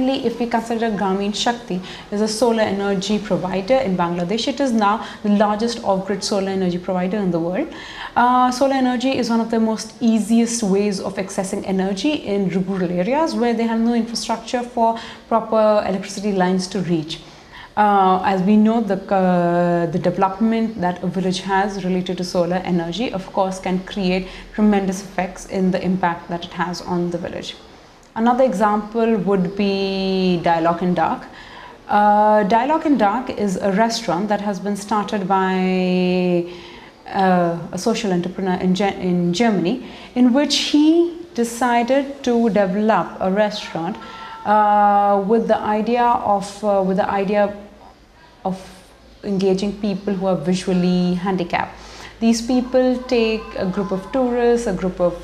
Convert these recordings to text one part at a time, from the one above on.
secondly, if we consider Grameen Shakti is a solar energy provider in Bangladesh, it is now the largest off-grid solar energy provider in the world. Solar energy is one of the most easiest ways of accessing energy in rural areas where they have no infrastructure for proper electricity lines to reach. As we know, the development that a village has related to solar energy, of course, can create tremendous effects in the impact that it has on the village. Another example would be Dialogue in Dark. Dialogue in Dark is a restaurant that has been started by a social entrepreneur in Germany, in which he decided to develop a restaurant with the idea of engaging people who are visually handicapped. These people take a group of tourists, a group of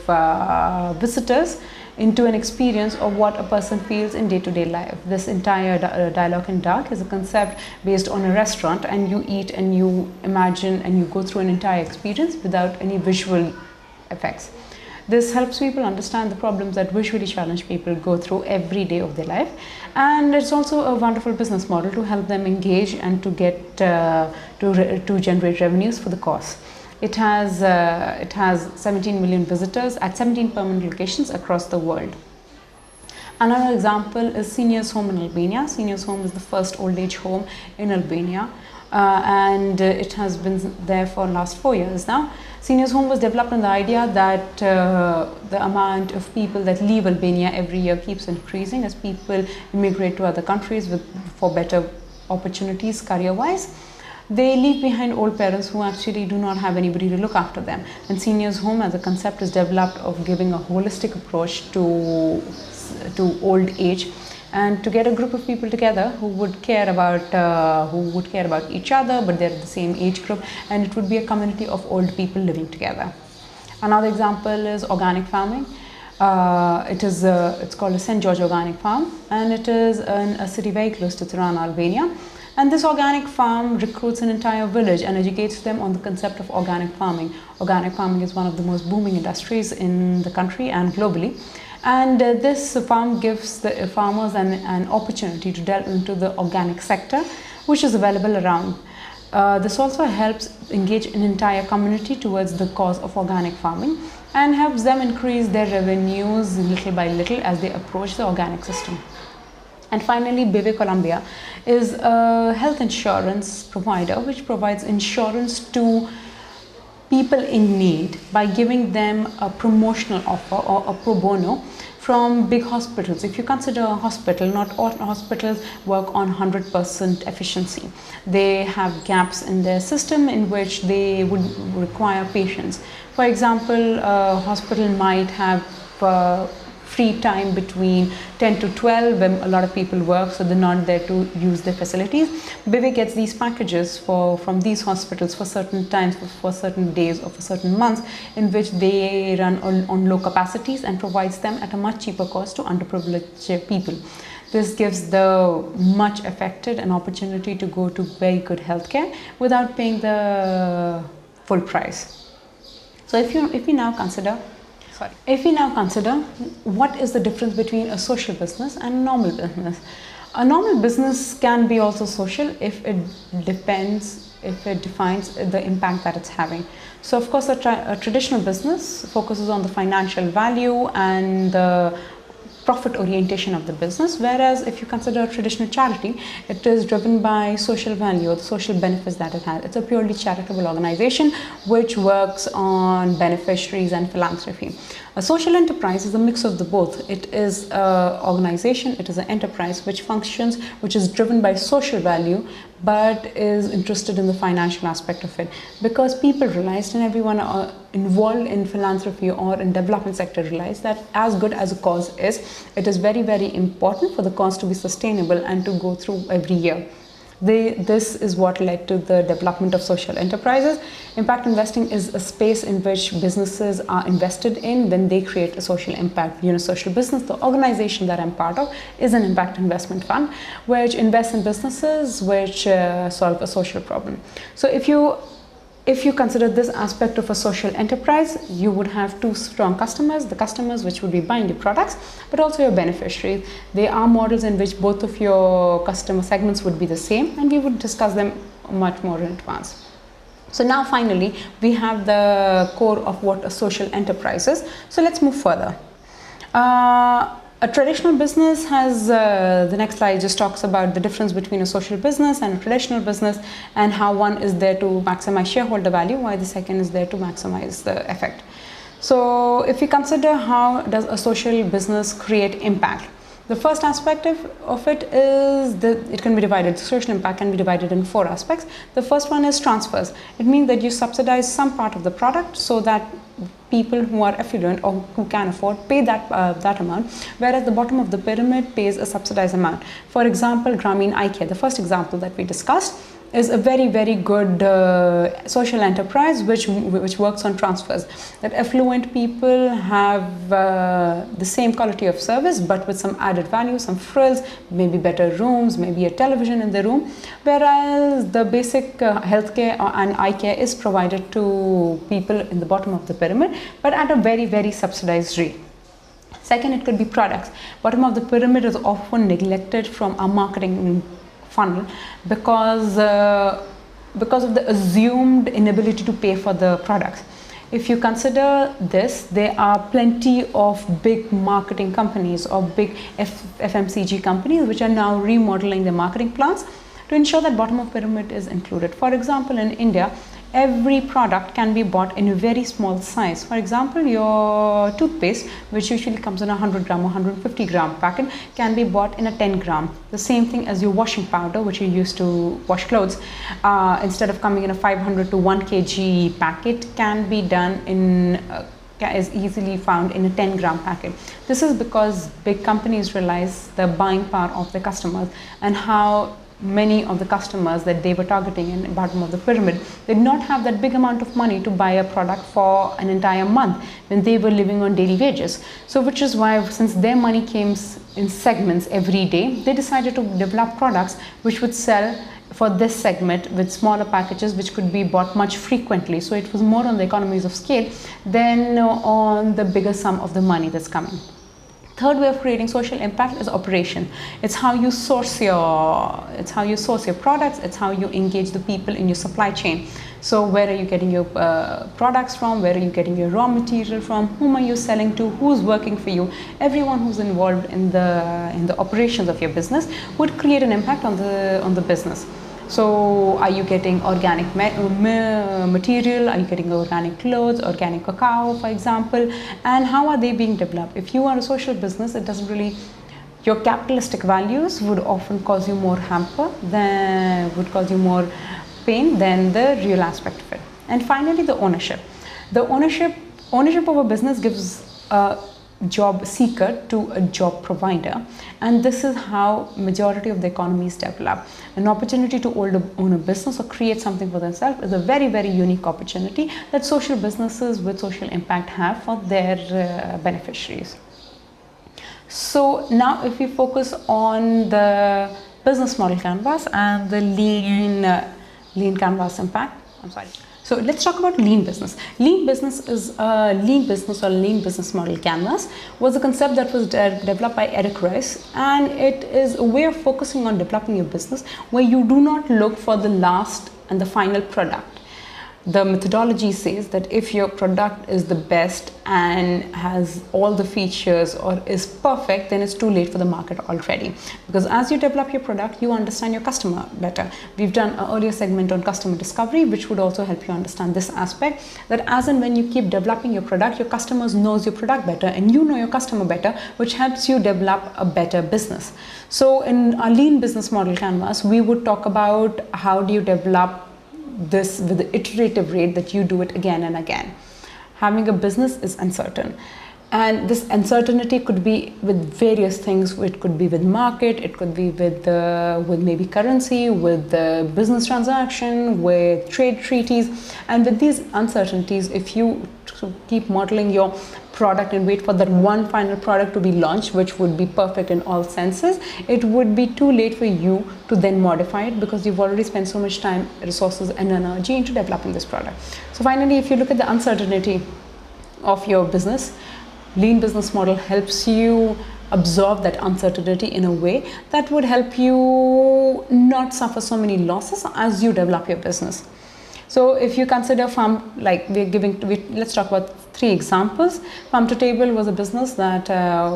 visitors into an experience of what a person feels in day-to-day life. This entire Dialogue in Dark is a concept based on a restaurant, and you eat and you imagine and you go through an entire experience without any visual effects. This helps people understand the problems that visually challenged people go through every day of their life, and it's also a wonderful business model to help them engage and to get to generate revenues for the cause. It has 17 million visitors at 17 permanent locations across the world. Another example is Seniors Home in Albania. Seniors Home is the first old age home in Albania, and it has been there for the last 4 years now. Seniors Home was developed on the idea that the amount of people that leave Albania every year keeps increasing as people immigrate to other countries for better opportunities career-wise. They leave behind old parents who actually do not have anybody to look after them. And Seniors Home as a concept is developed of giving a holistic approach to old age, and to get a group of people together who would care about each other, but they're the same age group, and it would be a community of old people living together. Another example is organic farming. It's called a St. George Organic Farm, and it is in a city very close to Tirana, Albania. And this organic farm recruits an entire village and educates them on the concept of organic farming. Organic farming is one of the most booming industries in the country and globally. And this farm gives the farmers an opportunity to delve into the organic sector, which is available around. This also helps engage an entire community towards the cause of organic farming and helps them increase their revenues little by little as they approach the organic system. And finally, BV Colombia is a health insurance provider which provides insurance to people in need by giving them a promotional offer or a pro bono from big hospitals. If you consider a hospital, not all hospitals work on 100% efficiency. They have gaps in their system in which they would require patients. For example, a hospital might have free time between 10 to 12 when a lot of people work, so they're not there to use their facilities. BV gets these packages from these hospitals for certain times, for certain days or for certain months, in which they run on low capacities and provides them at a much cheaper cost to underprivileged people. This gives the much affected an opportunity to go to very good healthcare without paying the full price. So if we now consider what is the difference between a social business and a normal business. A normal business can be also social if it defines the impact that it's having. So of course a traditional business focuses on the financial value and the profit orientation of the business, whereas if you consider a traditional charity, it is driven by social value or the social benefits that it has. It's a purely charitable organization which works on beneficiaries and philanthropy. A social enterprise is a mix of the both. It is an organization, it is an enterprise which functions, which is driven by social value, but is interested in the financial aspect of it. Because people realized, and everyone involved in philanthropy or in development sector realized that as good as a cause is, it is very, very important for the cause to be sustainable and to go through every year. This is what led to the development of social enterprises. Impact investing is a space in which businesses are invested in when they create a social impact. Social business, the organization that I'm part of, is an impact investment fund which invests in businesses which solve a social problem. So if if you consider this aspect of a social enterprise, you would have two strong customers, the customers which would be buying your products, but also your beneficiaries. There are models in which both of your customer segments would be the same, and we would discuss them much more in advance. So now finally, we have the core of what a social enterprise is. So let's move further. A traditional business has, the next slide just talks about the difference between a social business and a traditional business, and how one is there to maximize shareholder value, while the second is there to maximize the effect. So if we consider how does a social business create impact, the first aspect of it is that it can be divided, social impact can be divided in 4 aspects. The first one is transfers. It means that you subsidize some part of the product so that people who are affluent or who can afford pay that amount, whereas the bottom of the pyramid pays a subsidized amount. For example, Grameen Eye Care, the first example that we discussed, is a very good social enterprise which works on transfers, that affluent people have the same quality of service but with some added value, some frills, maybe better rooms, maybe a television in the room, whereas the basic healthcare and eye care is provided to people in the bottom of the pyramid, but at a very subsidized rate. Second, it could be products. Bottom of the pyramid is often neglected from our marketing funnel because of the assumed inability to pay for the products. If you consider this, there are plenty of big marketing companies or big FMCG companies which are now remodeling their marketing plans to ensure that bottom of pyramid is included. For example, in India, every product can be bought in a very small size. For example, your toothpaste, which usually comes in a 100 gram or 150 gram packet, can be bought in a 10 gram. The same thing as your washing powder, which you use to wash clothes, instead of coming in a 500 to 1 kg packet, can be done in is easily found in a 10 gram packet. This is because big companies realize the buying power of the customers and how many of the customers that they were targeting in the bottom of the pyramid did not have that big amount of money to buy a product for an entire month when they were living on daily wages. So which is why, since their money came in segments every day, they decided to develop products which would sell for this segment with smaller packages which could be bought much frequently. So it was more on the economies of scale than on the bigger sum of the money that's coming. Third way of creating social impact is operation. It's how you source your products. It's how you engage the people in your supply chain. So where are you getting your products from? Where are you getting your raw material from? Whom are you selling to? Who's working for you? Everyone who's involved in the operations of your business would create an impact on the business. So are you getting organic material? Are you getting organic clothes, organic cacao, for example? And how are they being developed? If you are a social business, it doesn't really, your capitalistic values would often cause you more would cause you more pain than the real aspect of it. And finally, the ownership. The ownership of a business gives a job seeker to a job provider, and this is how majority of the economies develop. An opportunity to own a business or create something for themselves is a very unique opportunity that social businesses with social impact have for their beneficiaries. So now if we focus on the business model canvas and the lean canvas impact, so let's talk about lean business. Lean business is a lean business model canvas was a concept that was developed by Ecorl, and it is a way of focusing on developing your business where you do not look for the last and the final product. The methodology says that if your product is the best and has all the features or is perfect, then it's too late for the market already. Because as you develop your product, you understand your customer better. We've done an earlier segment on customer discovery, which would also help you understand this aspect, that as and when you keep developing your product, your customers knows your product better and you know your customer better, which helps you develop a better business. So in our lean business model canvas, we would talk about how do you develop this with the iterative rate that you do it again and again. Having a business is uncertain. And this uncertainty could be with various things. It could be with market, it could be with maybe currency, with the business transaction, with trade treaties. And with these uncertainties, if you keep modeling your product and wait for that one final product to be launched, which would be perfect in all senses, it would be too late for you to then modify it, because you've already spent so much time, resources and energy into developing this product. So finally, if you look at the uncertainty of your business, lean business model helps you absorb that uncertainty in a way that would help you not suffer so many losses as you develop your business. So if you consider farm, like let's talk about 3 examples. Farm to Table was a business that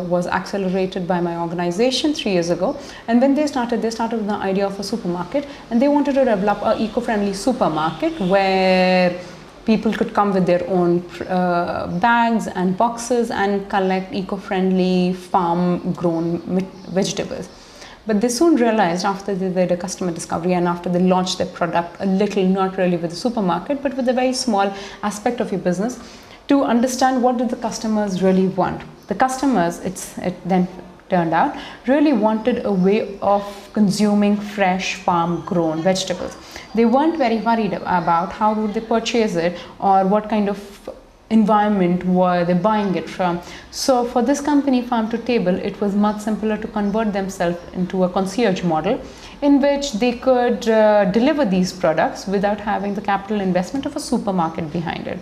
was accelerated by my organization 3 years ago. And when they started with the idea of a supermarket, and they wanted to develop an eco-friendly supermarket where people could come with their own bags and boxes and collect eco-friendly farm-grown vegetables. But they soon realized, after they did a customer discovery and after they launched their product a little, not really with the supermarket, but with a very small aspect of your business, to understand what did the customers really want. The customers, it then turned out, really wanted a way of consuming fresh farm-grown vegetables. They weren't very worried about how would they purchase it or what kind of environment were they buying it from. So for this company, Farm to Table, it was much simpler to convert themselves into a concierge model in which they could deliver these products without having the capital investment of a supermarket behind it.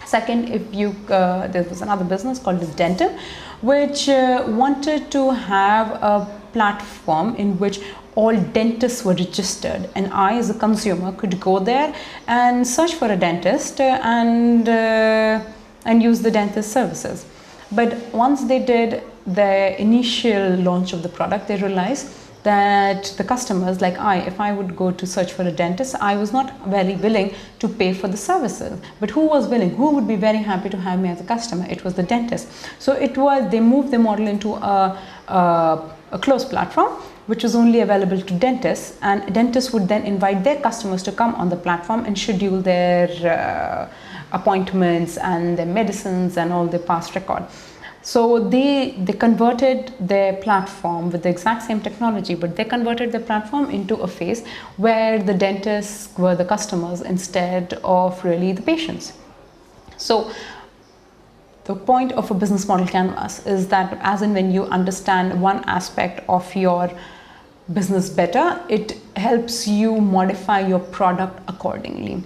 Second, there was another business called Dentim, which wanted to have a platform in which all dentists were registered, and I as a consumer could go there and search for a dentist and use the dentist services. But once they did the initial launch of the product, they realized that the customers, like if I would go to search for a dentist, I was not very willing to pay for the services. But who was willing? Who would be very happy to have me as a customer? It was the dentist. So they moved the model into a closed platform, which was only available to dentists, and dentists would then invite their customers to come on the platform and schedule their appointments and their medicines and all their past record. So they converted their platform with the exact same technology, but they converted the platform into a phase where the dentists were the customers instead of really the patients. So the point of a business model canvas is that as and when you understand one aspect of your business better, it helps you modify your product accordingly.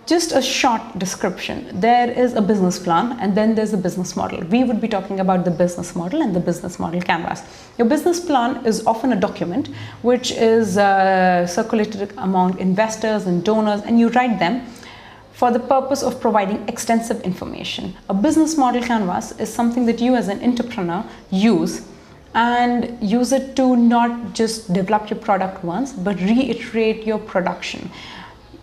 Just a short description. There is a business plan and then there's a business model. We would be talking about the business model and the business model canvas. Your business plan is often a document which is circulated among investors and donors, and you write them for the purpose of providing extensive information. A business model canvas is something that you as an entrepreneur use it to not just develop your product once, but reiterate your production.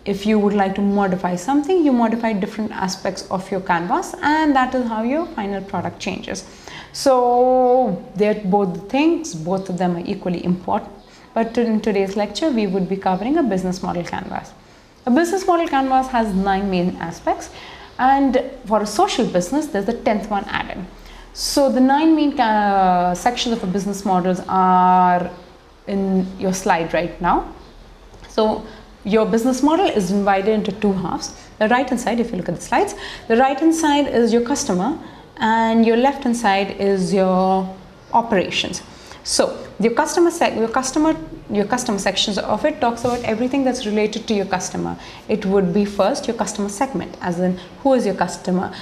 If you would like to modify something, you modify different aspects of your canvas, and that is how your final product changes. So they're both things, both of them are equally important. But in today's lecture, we would be covering a business model canvas. A business model canvas has 9 main aspects, and for a social business, there's the 10th one added. So the 9 main sections of a business models are in your slide right now. So your business model is divided into 2 halves. The right hand side, if you look at the slides, the right hand side is your customer and your left hand side is your operations. So your customer sections of it talks about everything that's related to your customer. It would be first your customer segment, as in who is your customer.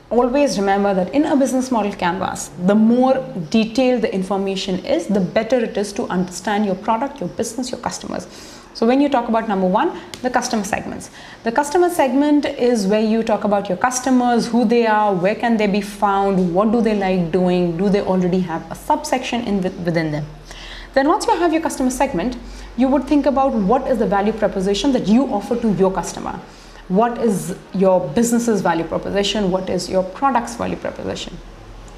Always remember that in a business model canvas, the more detailed the information is, the better it is to understand your product, your business, your customers. So when you talk about number 1, the customer segments. The customer segment is where you talk about your customers, who they are, where can they be found, what do they like doing, do they already have a subsection within them. Then once you have your customer segment, you would think about what is the value proposition that you offer to your customer. What is your business's value proposition? What is your product's value proposition?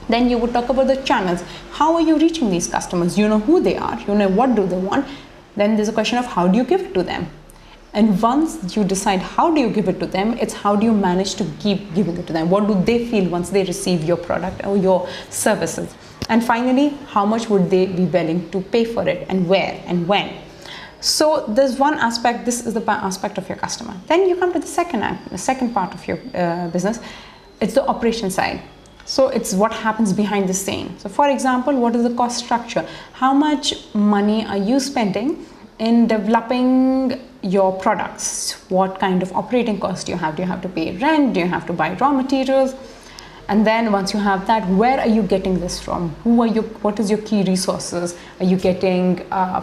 Then you would talk about the channels. How are you reaching these customers? You know who they are, you know what do they want. Then there's a question of how do you give it to them? And once you decide how do you give it to them, it's how do you manage to keep giving it to them. What do they feel once they receive your product or your services? And finally, how much would they be willing to pay for it, and where and when? So there's one aspect. This is the aspect of your customer. Then you come to the second part of your business. It's the operation side. So it's what happens behind the scene. So for example, what is the cost structure? How much money are you spending in developing your products? What kind of operating cost do you have? Do you have to pay rent? Do you have to buy raw materials? And then once you have that, where are you getting this from? What is your key resources? Are you getting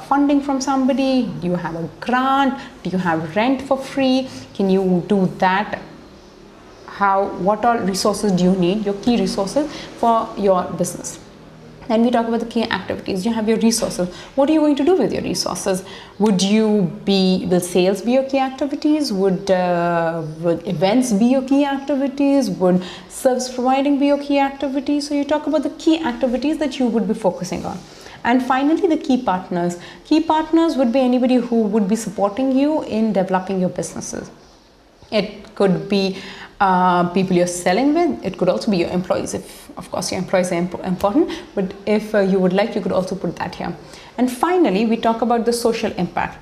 funding from somebody? Do you have a grant? Do you have rent for free? Can you do that? What all resources do you need, your key resources for your business? Then we talk about the key activities. You have your resources. What are you going to do with your resources? Will sales be your key activities? Would events be your key activities? Would service providing be your key activities? So you talk about the key activities that you would be focusing on. And finally, the key partners. Key partners would be anybody who would be supporting you in developing your businesses. It could be people you're selling with. It could also be your employees, if of course your employees are important, but if you would like, you could also put that here. And finally, we talk about the social impact.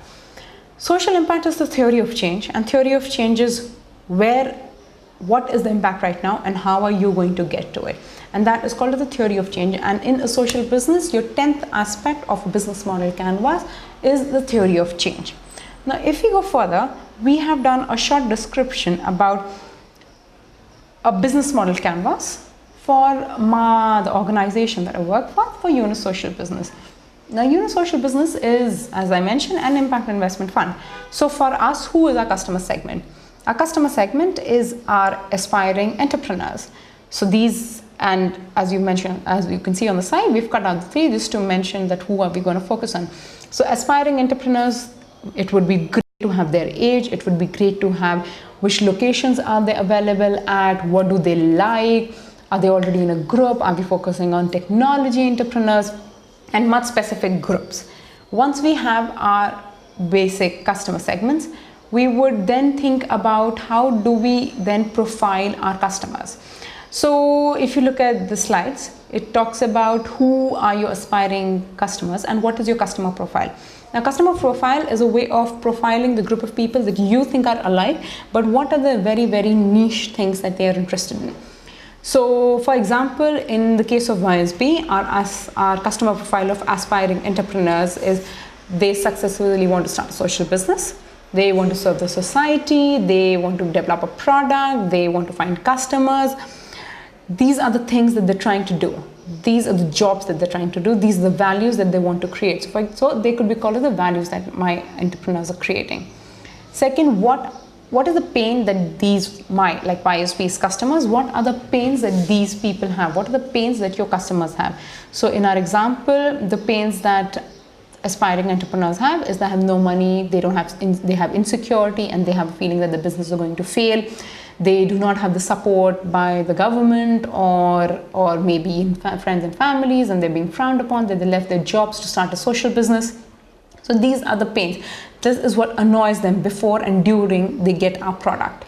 Social impact is the theory of change, and theory of change is what is the impact right now and how are you going to get to it, and that is called the theory of change. And in a social business, your 10th aspect of a business model canvas is the theory of change. Now if we go further, we have done a short description about a business model canvas for the organization that I work for Unisocial Business. Now Unisocial Business is, as I mentioned, an impact investment fund. So for us, who is our customer segment? Our customer segment is our aspiring entrepreneurs. So these, and as you mentioned, as you can see on the side, we've cut out the 3 just to mention that who are we going to focus on. So aspiring entrepreneurs, it would be great to have their age. It would be great to have which locations are they available at, what do they like, are they already in a group, are we focusing on technology entrepreneurs, and much specific groups. Once we have our basic customer segments, we would then think about how do we then profile our customers. So if you look at the slides, it talks about who are your aspiring customers and what is your customer profile. Now, customer profile is a way of profiling the group of people that you think are alike, but what are the very, very niche things that they are interested in. So, for example, in the case of EYSB, our customer profile of aspiring entrepreneurs is they successfully want to start a social business, they want to serve the society, they want to develop a product, they want to find customers. These are the things that they're trying to do. These are the jobs that they're trying to do. These are the values that they want to create. So they could be called as the values that my entrepreneurs are creating. Second, what is the pain that like EYSB's customers, what are the pains that these people have? What are the pains that your customers have? So in our example, the pains that aspiring entrepreneurs have is they have no money, they have insecurity, and they have a feeling that the business is going to fail. They do not have the support by the government or maybe friends and families, and they're being frowned upon, that they left their jobs to start a social business. So these are the pains. This is what annoys them before and during they get our product.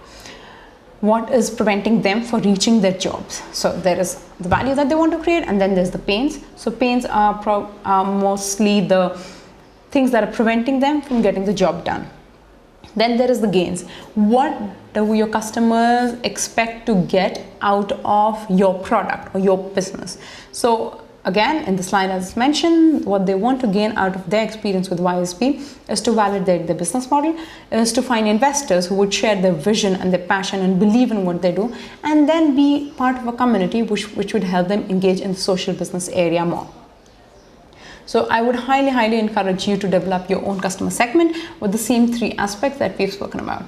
What is preventing them from reaching their jobs? So there is the value that they want to create, and then there's the pains. So pains are mostly the things that are preventing them from getting the job done. Then there is the gains. What do your customers expect to get out of your product or your business? So again, in the slide as mentioned, what they want to gain out of their experience with EYSB is to validate their business model, is to find investors who would share their vision and their passion and believe in what they do, and then be part of a community which would help them engage in the social business area more. So I would highly, highly encourage you to develop your own customer segment with the same 3 aspects that we've spoken about.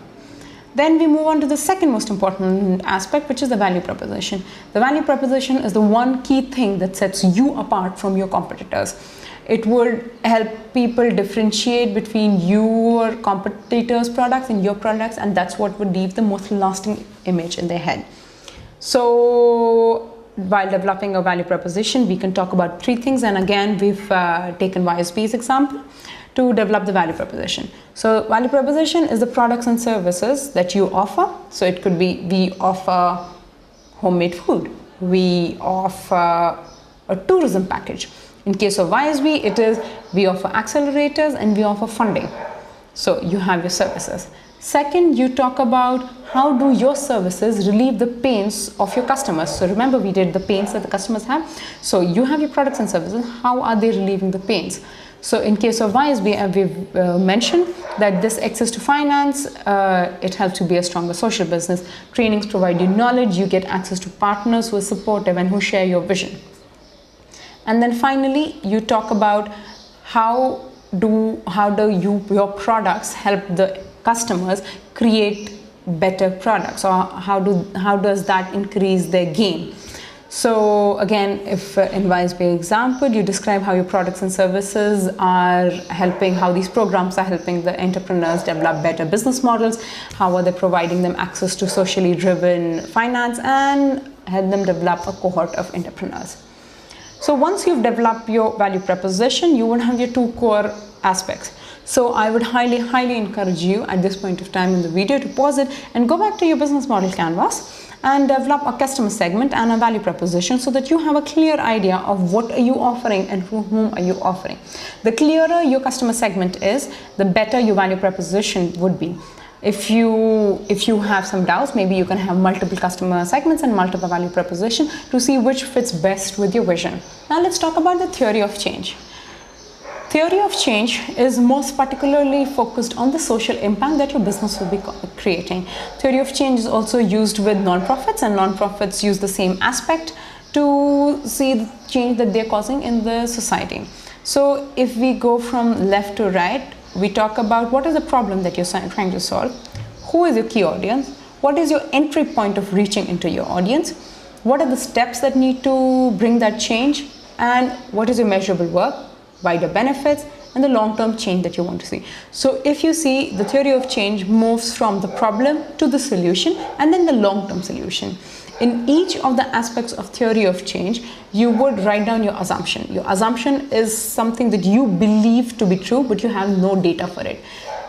Then we move on to the second most important aspect, which is the value proposition. The value proposition is the one key thing that sets you apart from your competitors. It would help people differentiate between your competitors' products and your products, and that's what would leave the most lasting image in their head. So while developing a value proposition, we can talk about three things. And again, we've taken EYSB's example to develop the value proposition. So value proposition is the products and services that you offer. So it could be, we offer homemade food, we offer a tourism package. In case of EYSB, it is we offer accelerators and we offer funding. So you have your services. Second, you talk about how do your services relieve the pains of your customers. So remember, we did the pains that the customers have. So you have your products and services. How are they relieving the pains? So in case of EYSB, we've mentioned that this access to finance, it helps you be a stronger social business. Trainings provide you knowledge. You get access to partners who are supportive and who share your vision. And then finally, you talk about how do your products help the customers create better products, or how does that increase their gain. So again, if in EYSB example, you describe how your products and services are helping, how these programs are helping the entrepreneurs develop better business models, how are they providing them access to socially driven finance, and help them develop a cohort of entrepreneurs. So once you've developed your value proposition, you would have your two core aspects. So I would highly encourage you at this point of time in the video to pause it and go back to your business model canvas and develop a customer segment and a value proposition so that you have a clear idea of what are you offering and to whom are you offering. The clearer your customer segment is, the better your value proposition would be. If you have some doubts, maybe you can have multiple customer segments and multiple value proposition to see which fits best with your vision. Now let's talk about the theory of change. Theory of change is most particularly focused on the social impact that your business will be creating. Theory of change is also used with nonprofits, and nonprofits use the same aspect to see the change that they're causing in the society. So if we go from left to right, we talk about what is the problem that you're trying to solve, who is your key audience, what is your entry point of reaching into your audience, what are the steps that need to bring that change, and what is your measurable work, wider benefits, and the long-term change that you want to see. So if you see, the theory of change moves from the problem to the solution and then the long-term solution. In each of the aspects of theory of change, you would write down your assumption. Your assumption is something that you believe to be true, but you have no data for it.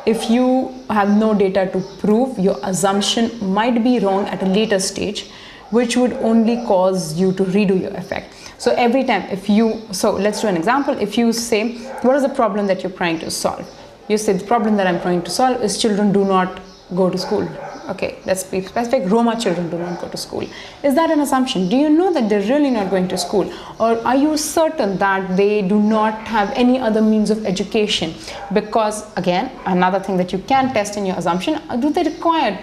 If you have no data to prove, your assumption might be wrong at a later stage, which would only cause you to redo your effect. So every time let's do an example. If you say, what is the problem that you're trying to solve? You say, the problem that I'm trying to solve is children do not go to school. Okay, let's be specific. Roma children do not go to school. Is that an assumption? Do you know that they're really not going to school? Or are you certain that they do not have any other means of education? Because again, another thing that you can test in your assumption, do they require,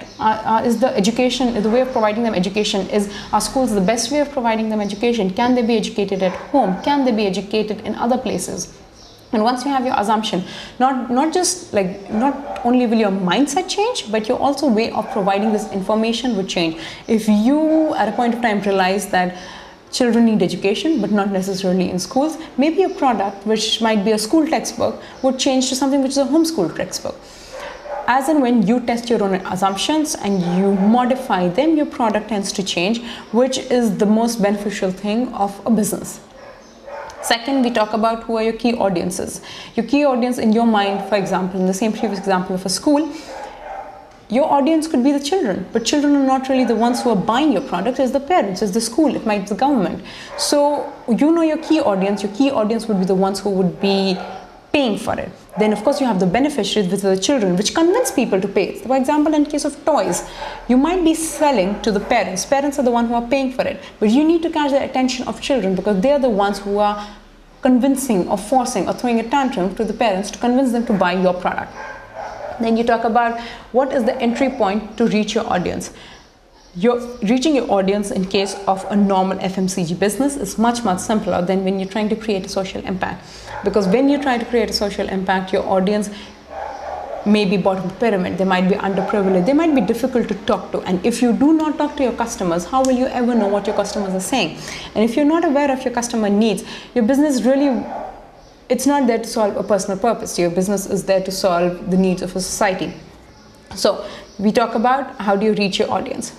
is the education, the way of providing them education, are schools the best way of providing them education? Can they be educated at home? Can they be educated in other places? And once you have your assumption, not only will your mindset change, but your also way of providing this information would change. If you at a point of time realize that children need education, but not necessarily in schools, maybe a product which might be a school textbook would change to something which is a homeschool textbook. As and when you test your own assumptions and you modify them, your product tends to change, which is the most beneficial thing of a business. Second, we talk about who are your key audiences. Your key audience in your mind, for example, in the same previous example of a school, your audience could be the children, but children are not really the ones who are buying your product. It's the parents, it's the school, it might be the government. So you know your key audience would be the ones who would be paying for it. Then of course you have the beneficiaries, which are the children, which convince people to pay. For example, in case of toys, you might be selling to the parents. Parents are the ones who are paying for it, but you need to catch the attention of children because they are the ones who are convincing or forcing or throwing a tantrum to the parents to convince them to buy your product. Then you talk about what is the entry point to reach your audience. Reaching your audience in case of a normal FMCG business is much simpler than when you're trying to create a social impact. Because when you try to create a social impact, your audience may be bottom of the pyramid, they might be underprivileged, they might be difficult to talk to. And if you do not talk to your customers, how will you ever know what your customers are saying? And if you're not aware of your customer needs, your business really, it's not there to solve a personal purpose. Your business is there to solve the needs of a society. So we talk about how do you reach your audience.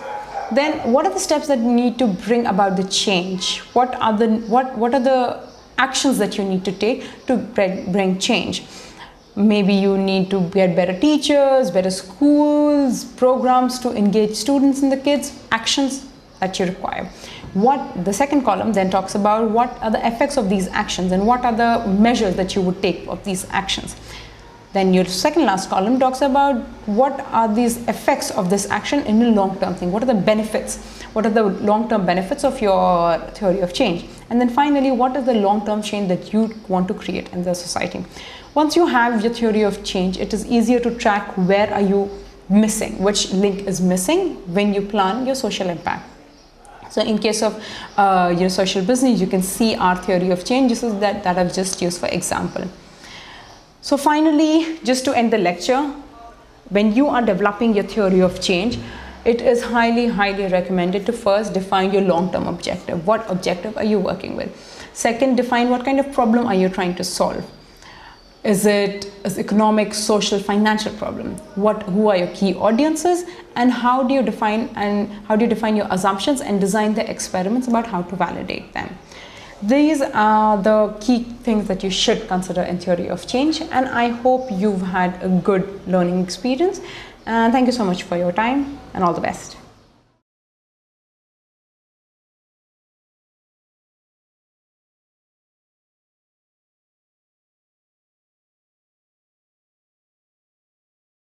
Then what are the steps that you need to bring about the change? What are the actions that you need to take to bring change? Maybe you need to get better teachers, better schools, programs to engage students and the kids, actions that you require. The second column then talks about what are the effects of these actions and what are the measures that you would take of these actions. Then your second last column talks about what are these effects of this action in a long-term thing. What are the benefits? What are the long-term benefits of your theory of change? And then finally, what is the long-term change that you want to create in the society? Once you have your theory of change, it is easier to track where are you missing, which link is missing when you plan your social impact. So in case of your social business, you can see our theory of change. This is that I've just used for example. So finally, just to end the lecture, when you are developing your theory of change, it is highly recommended to first define your long-term objective. What objective are you working with? Second, define what kind of problem are you trying to solve. Is it an economic, social, financial problem? Who are your key audiences, and how do you define your assumptions and design the experiments about how to validate them? These are the key things that you should consider in theory of change, and I hope you've had a good learning experience. And thank you so much for your time, and all the best.